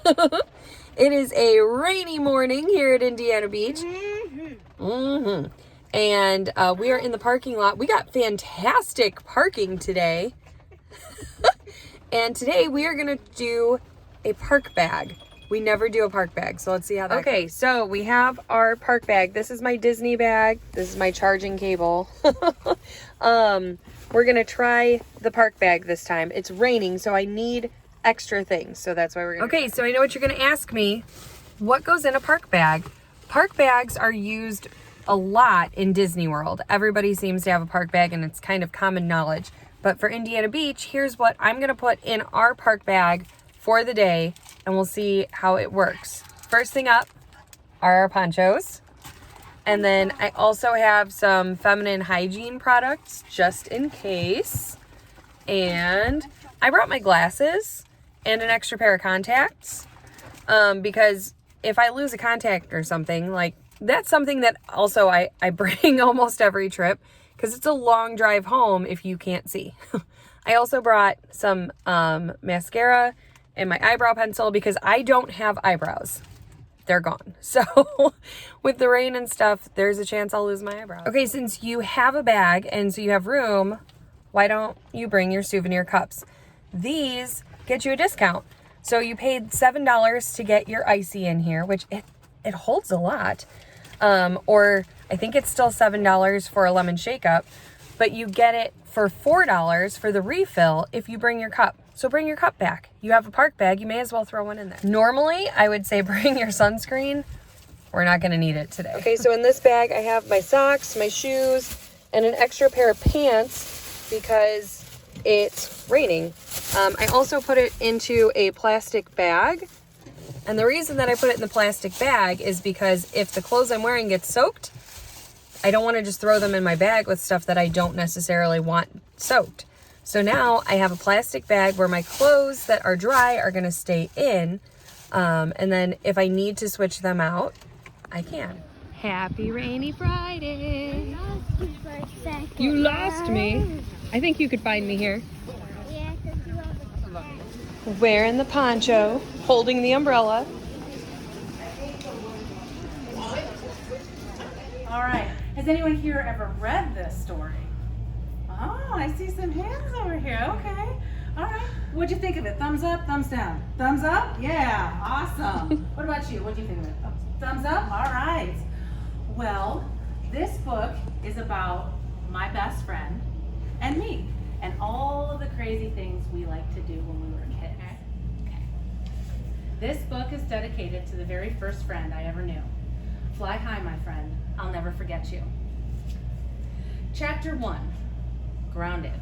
It is a rainy morning here at Indiana Beach. And we are in the parking lot. We got fantastic parking today. And today we are going to do a park bag. We never do a park bag, so let's see how that goes. So we have our park bag. This is my Disney bag. This is my charging cable. We're going to try the park bag this time. It's raining, so I need extra things. So that's why we're going to... Okay, so I know what you're going to ask me. What goes in a park bag? Park bags are used a lot in Disney World. Everybody seems to have a park bag, and it's kind of common knowledge. But for Indiana Beach, here's what I'm going to put in our park bag for the day, and we'll see how it works. First thing up are our ponchos. And then I also have some feminine hygiene products just in case. And I brought my glasses and an extra pair of contacts because if I lose a contact or something, like that's something that also I bring almost every trip because it's a long drive home if you can't see. I also brought some mascara and my eyebrow pencil because I don't have eyebrows. They're gone. So with the rain and stuff, there's a chance I'll lose my eyebrows. Okay, since you have a bag and so you have room, why don't you bring your souvenir cups? These get you a discount. So you paid $7 to get your icy in here, which it holds a lot. Or I think it's still $7 for a lemon shake-up, but you get it for $4 for the refill if you bring your cup. So bring your cup back. You have a park bag, you may as well throw one in there. Normally, I would say bring your sunscreen. We're not gonna need it today. Okay, so in this bag, I have my socks, my shoes, and an extra pair of pants because it's raining. I also put it into a plastic bag. And the reason that I put it in the plastic bag is because if the clothes I'm wearing get soaked, I don't want to just throw them in my bag with stuff that I don't necessarily want soaked. So now I have a plastic bag where my clothes that are dry are going to stay in. And then if I need to switch them out, I can. Happy rainy Friday. I lost you for a second. You lost me? I think you could find me here. Yeah, because you have a Wearing the poncho, holding the umbrella. All right. Has anyone here ever read this story? Oh, I see some hands over here. Okay. All right. What'd you think of it? Thumbs up, thumbs down? Thumbs up? Yeah. Awesome. What about you? What'd you think of it? Thumbs up? All right. Well, this book is about my best friend and me and all of the crazy things we liked to do when we were kids. Okay. This book is dedicated to the very first friend I ever knew. Fly high, my friend. I'll never forget you. Chapter 1, Grounded.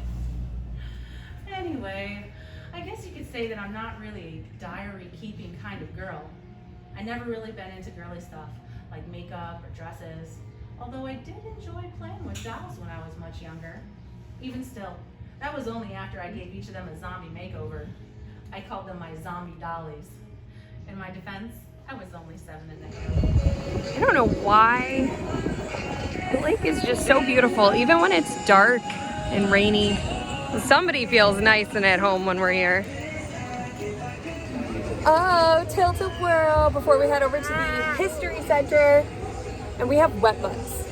Anyway, I guess you could say that I'm not really a diary-keeping kind of girl. I never really been into girly stuff like makeup or dresses, although I did enjoy playing with dolls when I was much younger. Even still, that was only after I gave each of them a zombie makeover. I called them my zombie dollies. In my defense, I was only 7 and a half. I don't know why. The lake is just so beautiful, even when it's dark and rainy. Somebody feels nice and at home when we're here. Oh, tilt-a-whirl before we head over to the History Center. And we have wet butts.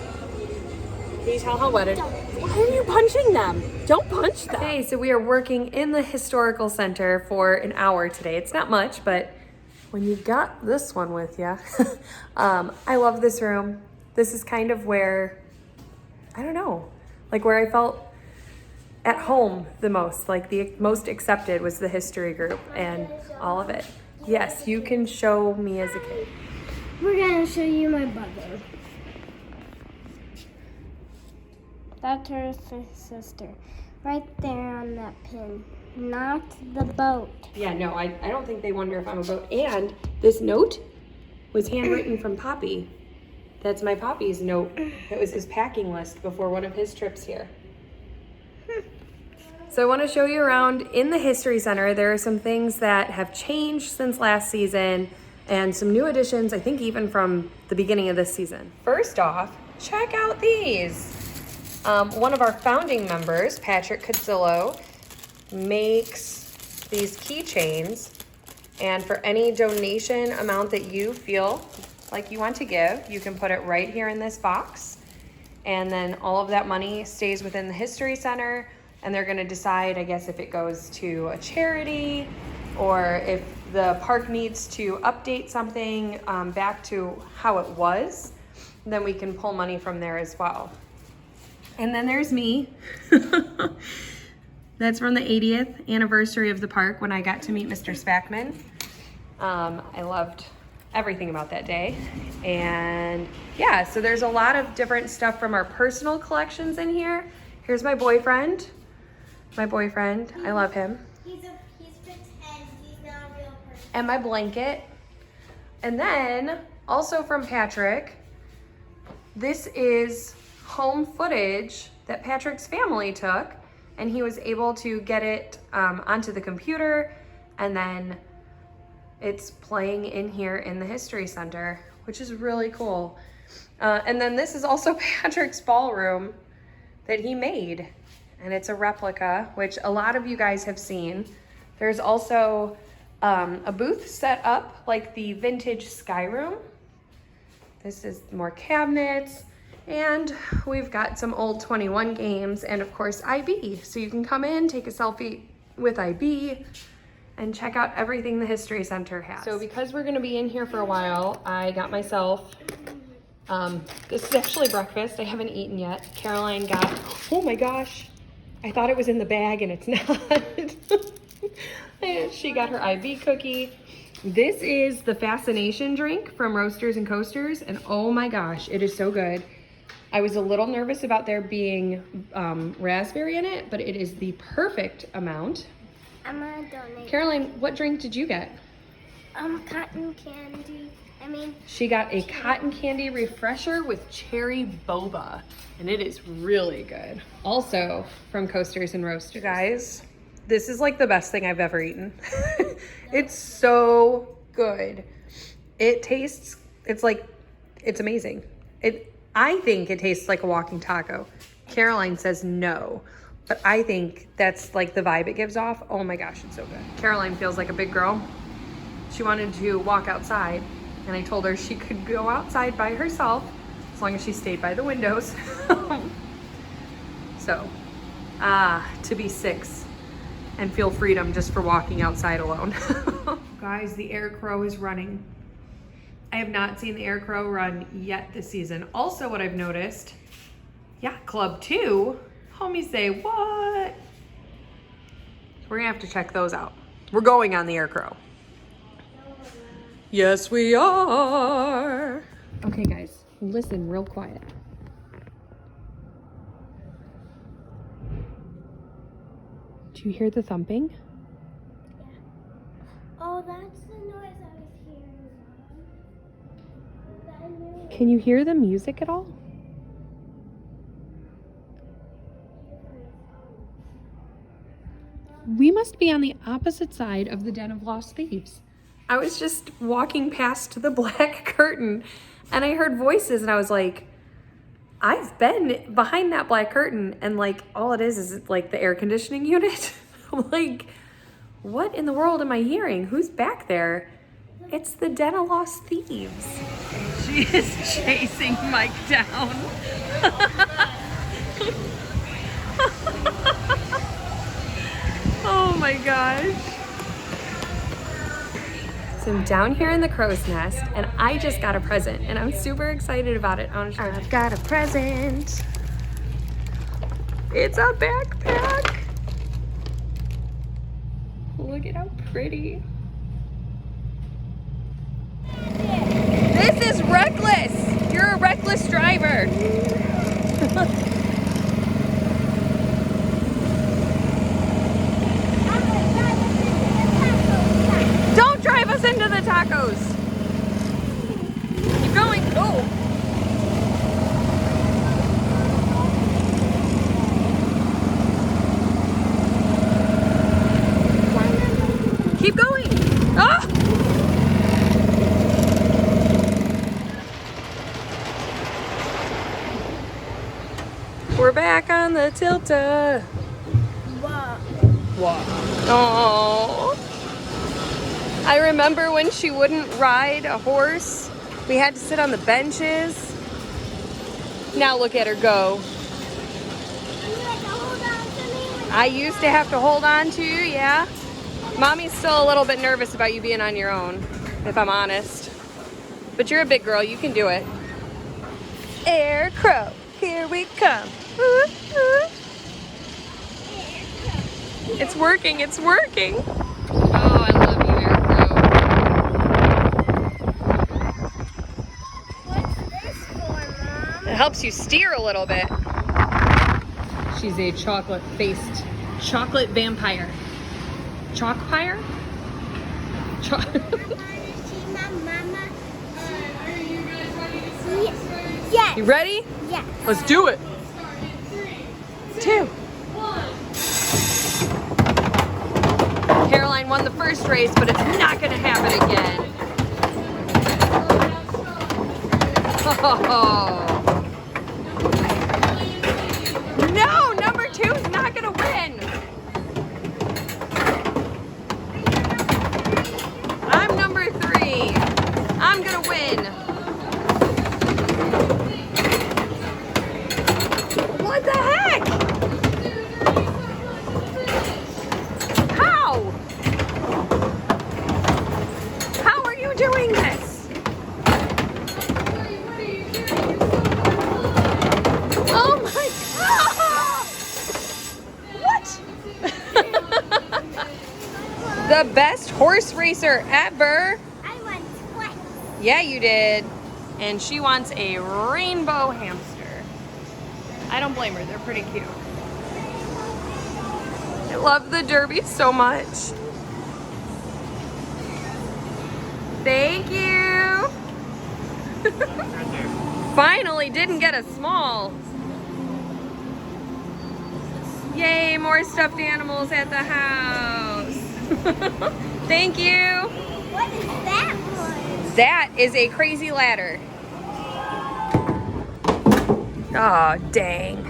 Can you tell how wet it is? Why are you punching them? Don't punch them. Okay, so we are working in the Historical Center for an hour today. It's not much, but when you got this one with you, I love this room. This is kind of where, I don't know, like where I felt at home the most, like the most accepted was the history group and all of it. Yes, you can show me as a kid. We're gonna show you my brother. That's her sister. Right there on that pin. Not the boat. Yeah, no, I don't think they wonder if I'm a boat. And this note was handwritten from Poppy. That's my Poppy's note. It was his packing list before one of his trips here. So I want to show you around in the History Center. There are some things that have changed since last season and some new additions, I think even from the beginning of this season. First off, check out these. One of our founding members, Patrick Cuzzillo, makes these keychains And for any donation amount that you feel like you want to give, you can put it right here in this box. And then all of that money stays within the History Center, and they're gonna decide, I guess, if it goes to a charity or if the park needs to update something back to how it was, then we can pull money from there as well. And then there's me. That's from the 80th anniversary of the park when I got to meet Mr. Spackman. I loved everything about that day. And yeah, so there's a lot of different stuff from our personal collections in here. Here's my boyfriend. I love him. He's pretend, he's not a real person. And my blanket. And then also from Patrick, this is home footage that Patrick's family took, and he was able to get it onto the computer, and then it's playing in here in the History Center, which is really cool. And then this is also Patrick's ballroom that he made, and it's a replica, which a lot of you guys have seen. There's also a booth set up like the vintage Sky Room. This is more cabinets, and we've got some old 21 games, and of course IB. So you can come in, take a selfie with IB, and check out everything the History Center has. So because we're gonna be in here for a while, I got myself, this is actually breakfast. I haven't eaten yet. Caroline got, oh my gosh, I thought it was in the bag and it's not. She got her IB cookie. This is the Fascination drink from Roasters and Coasters, and oh my gosh, it is so good. I was a little nervous about there being raspberry in it, but it is the perfect amount. I'm gonna donate. Caroline, what drink did you get? Cotton candy. She got a cotton candy refresher with cherry boba, and it is really good. Also from Coasters and Roasters. You guys, this is like the best thing I've ever eaten. It's so good. It tastes, it's amazing. I think it tastes like a walking taco. Caroline says no, but I think that's like the vibe it gives off. Oh my gosh, it's so good. Caroline feels like a big girl. She wanted to walk outside, and I told her she could go outside by herself as long as she stayed by the windows. So, to be 6 and feel freedom just for walking outside alone. Guys, the Air Crow is running. I have not seen the Air Crow run yet this season. Also, what I've noticed, Yacht Club 2, homies say, what? We're gonna have to check those out. We're going on the Air Crow. Yes, we are. Okay, guys, listen real quiet. Do you hear the thumping? Yeah. Oh, that's the noise I was hearing. Can you hear the music at all? We must be on the opposite side of the Den of Lost Thieves. I was just walking past the black curtain and I heard voices, and I was like, I've been behind that black curtain, and like all it is like the air conditioning unit. I'm like, what in the world am I hearing? Who's back there? It's the Den of Lost Thieves. She is chasing Mike down. Oh my gosh. So I'm down here in the crow's nest, and I just got a present, and I'm super excited about it. I've got a present. It's a backpack. Look at how pretty. This is reckless. You're a reckless driver. Don't drive us into the tacos. Keep going. Oh. Keep going. Ah! We're back on the Tilta. Wow. Wow. Oh. I remember when she wouldn't ride a horse, we had to sit on the benches. Now look at her go. I used to have to hold on to you, yeah. Mommy's still a little bit nervous about you being on your own, if I'm honest. But you're a big girl, you can do it. Air crow, here we come. Ooh, ooh. It's working, it's working. Oh, I love you, Air Crow. What's this for, Mom? It helps you steer a little bit. She's a chocolate-faced chocolate vampire. Chalkpire? Yes. You ready? Yes. Let's do it. 2. Caroline won the first race, but it's not going to happen again. Oh. No, number 2 is not going to win. I'm number 3. I'm going to win. What the heck? How? How are you doing this? Oh my God! What? The best horse racer ever. I won twice. Yeah, you did. And she wants a rainbow hamster. I don't blame her, they're pretty cute. I love the derby so much. Thank you. Finally didn't get a small. Yay, more stuffed animals at the house. Thank you. What is that one? That is a crazy ladder. Aw, dang.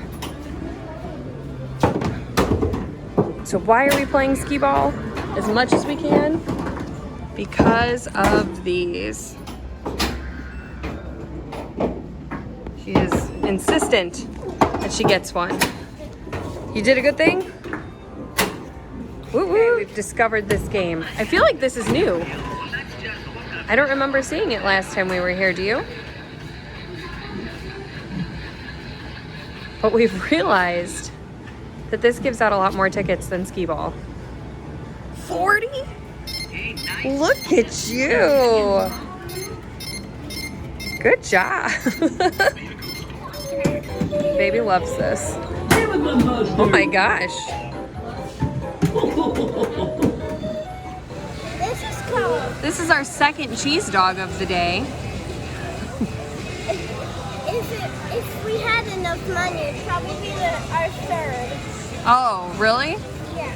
So why are we playing skee ball as much as we can? Because of these. She is insistent that she gets one. You did a good thing? Woo woo! We've discovered this game. I feel like this is new. I don't remember seeing it last time we were here, do you? But we've realized that this gives out a lot more tickets than skee ball. 40? Look at you. Good job. Baby loves this. Oh my gosh. This is cool. This is our second cheese dog of the day. If we had enough money, it'd probably be our third. Oh, really? Yeah.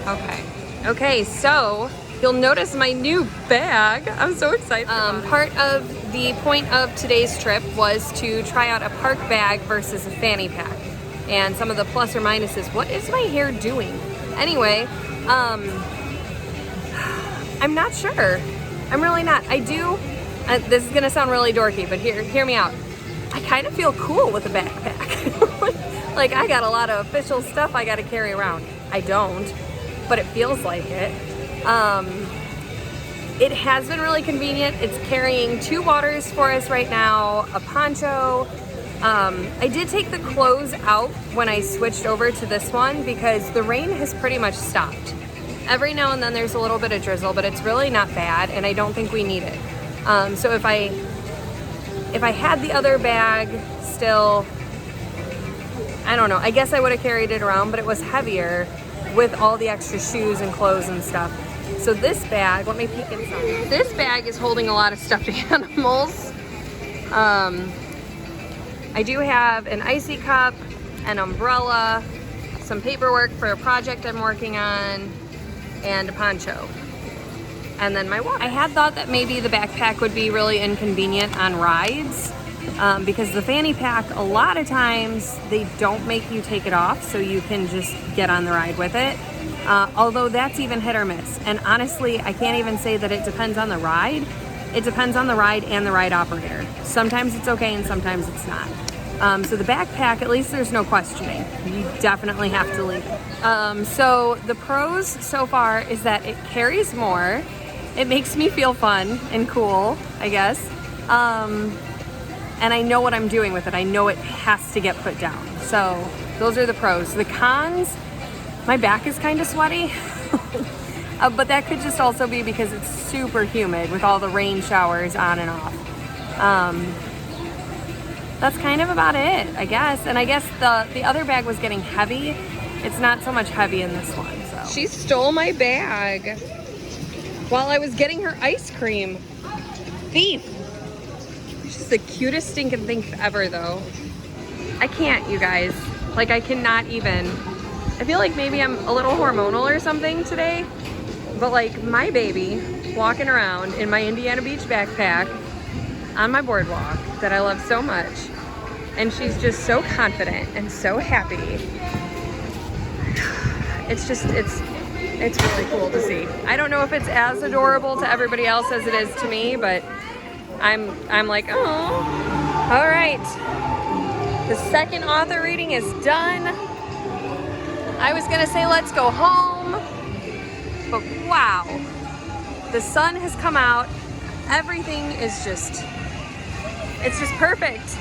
Okay. Okay, so you'll notice my new bag. I'm so excited. Part of the point of today's trip was to try out a park bag versus a fanny pack and some of the plus or minuses. What is my hair doing? Anyway, I'm not sure. I'm really not. I do, this is gonna sound really dorky, but hear me out. I kind of feel cool with a backpack. Like I got a lot of official stuff I gotta carry around. I don't, but it feels like it. It has been really convenient. It's carrying 2 waters for us right now, a poncho. I did take the clothes out when I switched over to this one because the rain has pretty much stopped. Every now and then there's a little bit of drizzle, but it's really not bad and I don't think we need it. So if I had the other bag still, I don't know, I guess I would have carried it around, but it was heavier with all the extra shoes and clothes and stuff. So this bag, let me peek inside. This bag is holding a lot of stuffed animals. I do have an icy cup, an umbrella, some paperwork for a project I'm working on, and a poncho. And then my water. I had thought that maybe the backpack would be really inconvenient on rides because the fanny pack, a lot of times they don't make you take it off so you can just get on the ride with it. although that's even hit or miss. And honestly, I can't even say that it depends on the ride. It depends on the ride and the ride operator. Sometimes it's okay and sometimes it's not. So the backpack, at least there's no questioning. You definitely have to leave it. So the pros so far is that it carries more. It makes me feel fun and cool, I guess. And I know what I'm doing with it. I know it has to get put down. So those are the pros. The cons, my back is kind of sweaty. But that could just also be because it's super humid with all the rain showers on and off. That's kind of about it, I guess. And I guess the other bag was getting heavy. It's not so much heavy in this one, so. She stole my bag while I was getting her ice cream. Thief. She's the cutest stinking thing ever, though. I can't, you guys. Like, I cannot even. I feel like maybe I'm a little hormonal or something today. But like, my baby walking around in my Indiana Beach backpack on my boardwalk that I love so much, and she's just so confident and so happy. It's just, it's really cool to see. I don't know if it's as adorable to everybody else as it is to me, but I'm like, oh. All right, the second author reading is done. I was gonna say let's go home, but wow, the sun has come out. Everything is just, it's just perfect.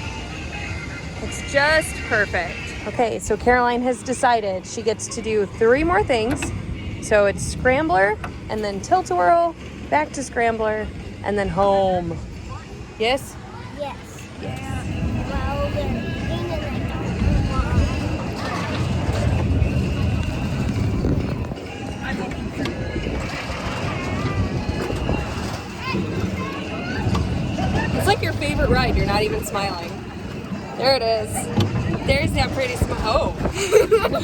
It's just perfect. Okay, so Caroline has decided she gets to do 3 more things. So it's Scrambler, and then Tilt-A-Whirl, back to Scrambler, and then home. Yes? Yes. Yes. Well, they're eating and I don't It's like your favorite ride. You're not even smiling. There it is. There's that pretty smile.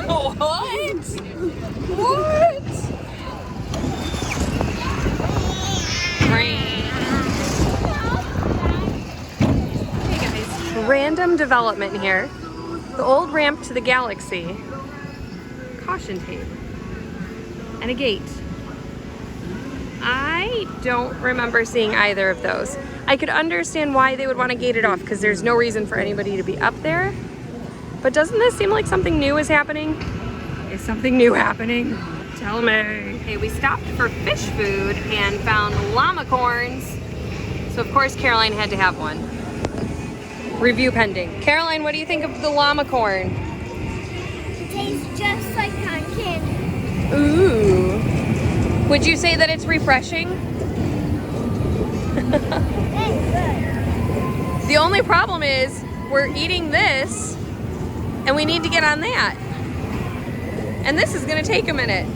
Oh. What? What? Hey guys. Random development here. The old ramp to the Galaxy. Caution tape. And a gate. I don't remember seeing either of those. I could understand why they would want to gate it off because there's no reason for anybody to be up there. But doesn't this seem like something new is happening? Is something new happening? Tell me. Okay, we stopped for fish food and found llama corns. So of course Caroline had to have one. Review pending. Caroline, what do you think of the llama corn? It tastes just like cotton candy. Ooh. Would you say that it's refreshing? The only problem is we're eating this and we need to get on that. And this is gonna take a minute.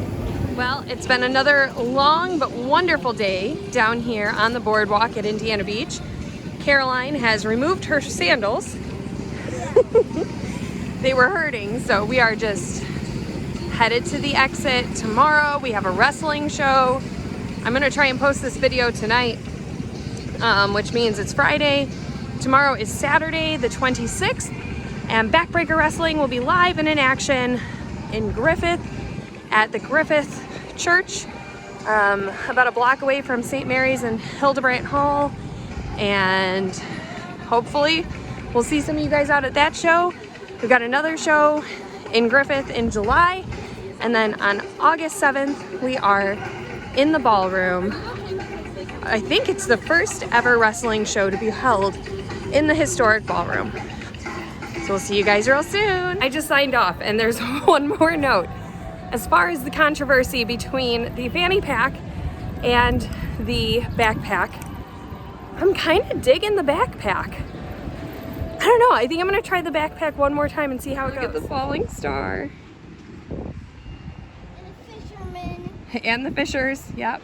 Well, it's been another long but wonderful day down here on the boardwalk at Indiana Beach. Caroline has removed her sandals. They were hurting, so we are just headed to the exit. Tomorrow we have a wrestling show. I'm gonna try and post this video tonight, which means it's Friday. Tomorrow is Saturday, the 26th, and Backbreaker Wrestling will be live and in action in Griffith at the Griffith Church, about a block away from St. Mary's and Hildebrandt Hall. And hopefully we'll see some of you guys out at that show. We've got another show in Griffith in July, and then on August 7th we are in the ballroom. I think it's the first ever wrestling show to be held in the historic ballroom. So we'll see you guys real soon. I just signed off, and there's one more note. As far as the controversy between the fanny pack and the backpack, I'm kind of digging the backpack. I don't know, I think I'm gonna try the backpack one more time and see how it goes. Look at the falling star. And a fisherman. And the fishers, yep.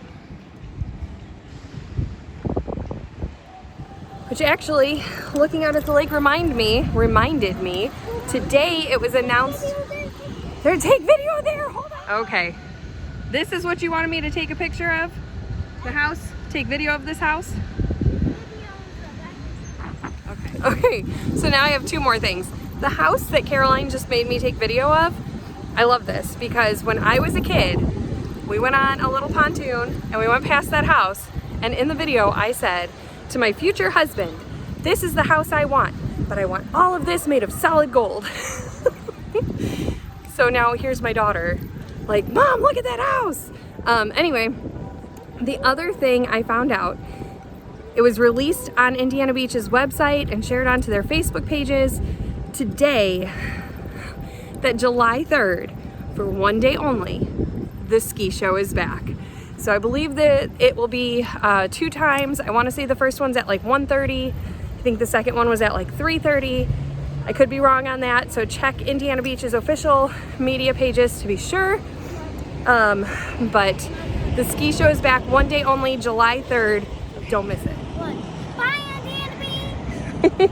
Which actually, looking out at the lake reminded me, today it was announced. There, take video there, hold on. Okay, this is what you wanted me to take a picture of? The house? Take video of this house? Okay, so now I have 2 more things. The house that Caroline just made me take video of, I love this because when I was a kid, we went on a little pontoon and we went past that house, and in the video I said to my future husband, this is the house I want, but I want all of this made of solid gold. So now here's my daughter like, Mom, look at that house. Anyway, the other thing I found out, it was released on Indiana Beach's website and shared onto their Facebook pages today that July 3rd, for one day only, the ski show is back. So I believe that it will be 2 times. I want to say the first one's at like 1:30. I think the second one was at like 3:30. I could be wrong on that. So check Indiana Beach's official media pages to be sure. But the ski show is back, one day only, July 3rd. Don't miss it. Bye, Indiana Beach.